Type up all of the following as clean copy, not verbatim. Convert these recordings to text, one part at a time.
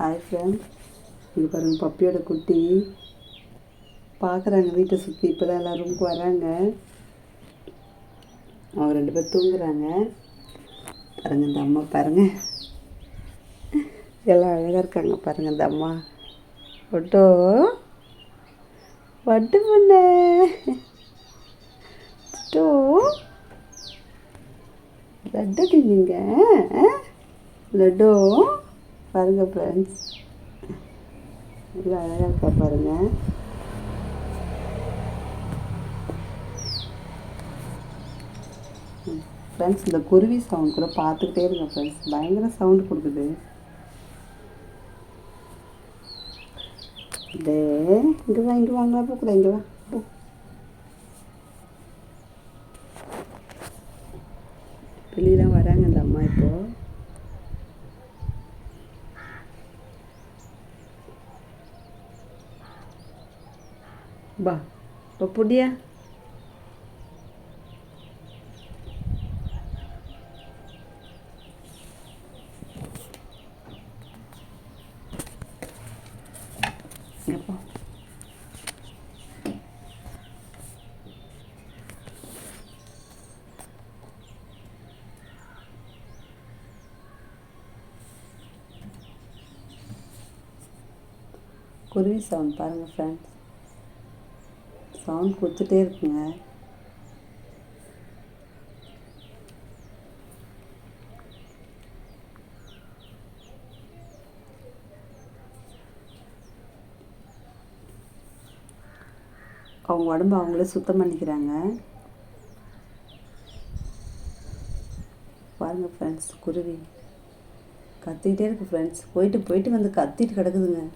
Hi friends, இங்கே பாருங்கள் பப்பியோட குட்டி பார்க்குறாங்க. வீட்டை சுற்றி இப்போ தான் எல்லாம் ரூமுக்கு வராங்க. அவங்க 2 பேர் தூங்குறாங்க. பாருங்கள் இந்த அம்மா, பாருங்கள் எல்லாம் அழகாக இருக்காங்க. பாருங்கள் இந்த அம்மா ஒட்டோ வட்டு பண்ண டோ லட்டு திங்க லட்டோ. பாருங்கள் ஃப்ரெண்ட்ஸ், எவ்வளோ அழகாக இருக்கா பாருங்கள். ஃப்ரெண்ட்ஸ், இந்த குருவி சவுண்ட் கூட பார்த்துக்கிட்டே இருங்க ஃப்ரெண்ட்ஸ், பயங்கர சவுண்டு கொடுக்குது. டே இங்கே வாங்களா போக்கூட, இங்கே வா போ. வெளியெலாம் வராங்க இந்த அம்மா. இப்போது பா இப்போ புடியா எப்போ குருவி சவுண்ட் பாருங்கள் ஃப்ரெண்ட்ஸ், சவுண்ட் கொடுத்துட்டே இருக்குங்க. அவங்க உடம்பு அவங்களே சுத்தம் பண்ணிக்கிறாங்க. பாருங்கள் ஃப்ரெண்ட்ஸ், குருவி கத்திக்கிட்டே இருக்கு ஃப்ரெண்ட்ஸ். போயிட்டு வந்து கத்திட்டு கிடக்குதுங்க.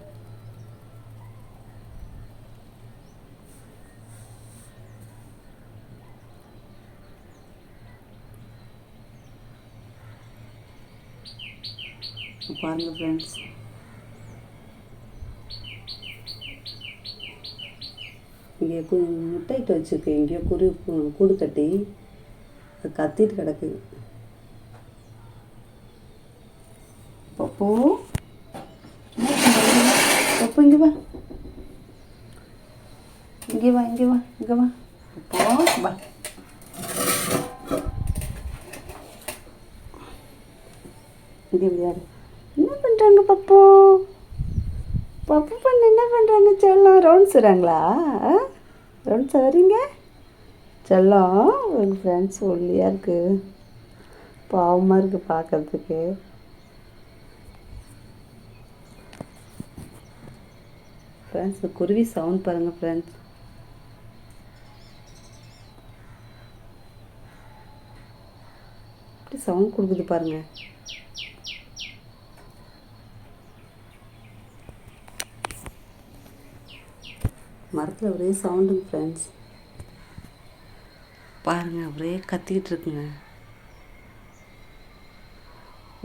பாருங்கள் ஃப்ரெண்ட்ஸ், இங்கே முட்டையிட்டு வச்சுருக்கு. எங்கேயோ கூடு கட்டி அது கத்திட்டு கிடக்கு. பப்போ பப்போ இங்கே வா, இங்கே வா, இங்கே வா, இங்கே வா பப்போ வா. இங்கே விளையாடு. என்ன பண்ணுறாங்க பப்போ? பப்பு பண்ண என்ன பண்ணுறாங்க? செல்லம் ரவுண்ட்ஸ் வராங்களா? ரவுண்ட்ஸ் வரீங்க செல்லம். எங்கள் ஃப்ரெண்ட்ஸ் ஒல்லியாக இருக்குது, பாவமாக இருக்குது பார்க்குறதுக்கு. ஃப்ரெண்ட்ஸ், குருவி சவுண்ட் பாருங்கள் ஃப்ரெண்ட்ஸ். இப்படி சவுண்ட் கொடுக்குது பாருங்கள். மரத்தில் ஒரே சவுண்டுங்க ஃப்ரெண்ட்ஸ். பாருங்கள், ஒரே கத்திக்கிட்டு இருக்குங்க.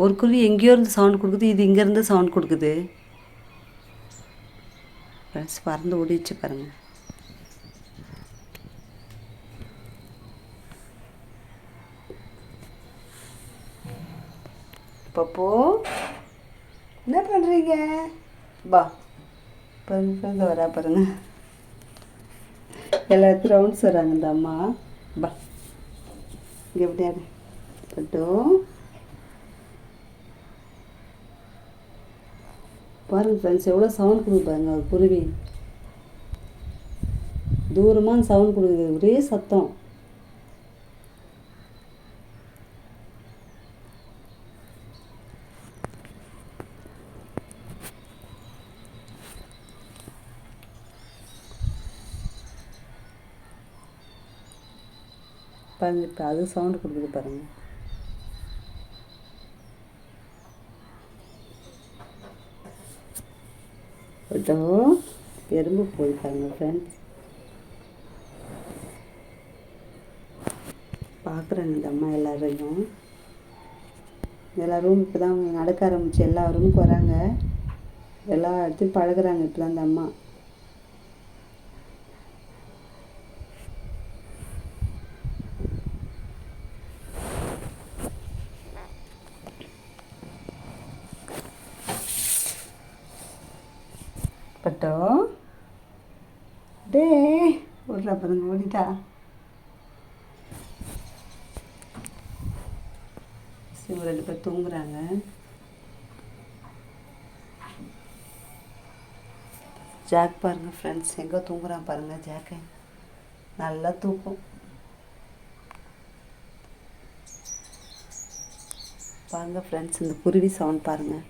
ஒரு குருவி எங்கேயோ இருந்து சவுண்ட் கொடுக்குது, இது இங்கேருந்து சவுண்ட் கொடுக்குது ஃப்ரெண்ட்ஸ். பறந்து ஓடிச்சு பாருங்கள். பப்போ என்ன பண்ணுறீங்க? பா பாருங்க, வரா பாருங்க. எல்லாத்துக்கும் ரவுண்ட்ஸ் வராங்க இந்த அம்மா. பா இங்கே எப்படியாது பட்டும் பாருங்க ஃப்ரெண்ட்ஸ், எவ்வளோ சவுண்ட் கொடுக்கு பாருங்க. ஒரு குருவி தூரமாக சவுண்ட் கொடுக்குது, ஒரே சத்தம். பாருங்க, இப்போ அது சவுண்டு கொடுக்குது பாருங்கள். இதோ எறும்பு போய் பாருங்கள் ஃப்ரெண்ட்ஸ். பார்க்குறாங்க இந்த அம்மா எல்லாரையும். எல்லோரும் இப்போ தான் நடக்க ஆரம்பிச்சு எல்லா ரூமுக்கு வராங்க. எல்லா இடத்தையும் பழகுறாங்க இப்போ தான் இந்த அம்மா. பட்டோ டே விட்றா பாருங்க ஓடிட்டா. இவங்க 2 பேர் தூங்குறாங்க. ஜாக் பாருங்கள் ஃப்ரெண்ட்ஸ் எங்கே தூங்குறான் பாருங்கள். ஜாக்கு நல்லா தூக்கம். பாருங்கள் ஃப்ரெண்ட்ஸ் இந்த குருவி சவுண்ட் பாருங்கள்.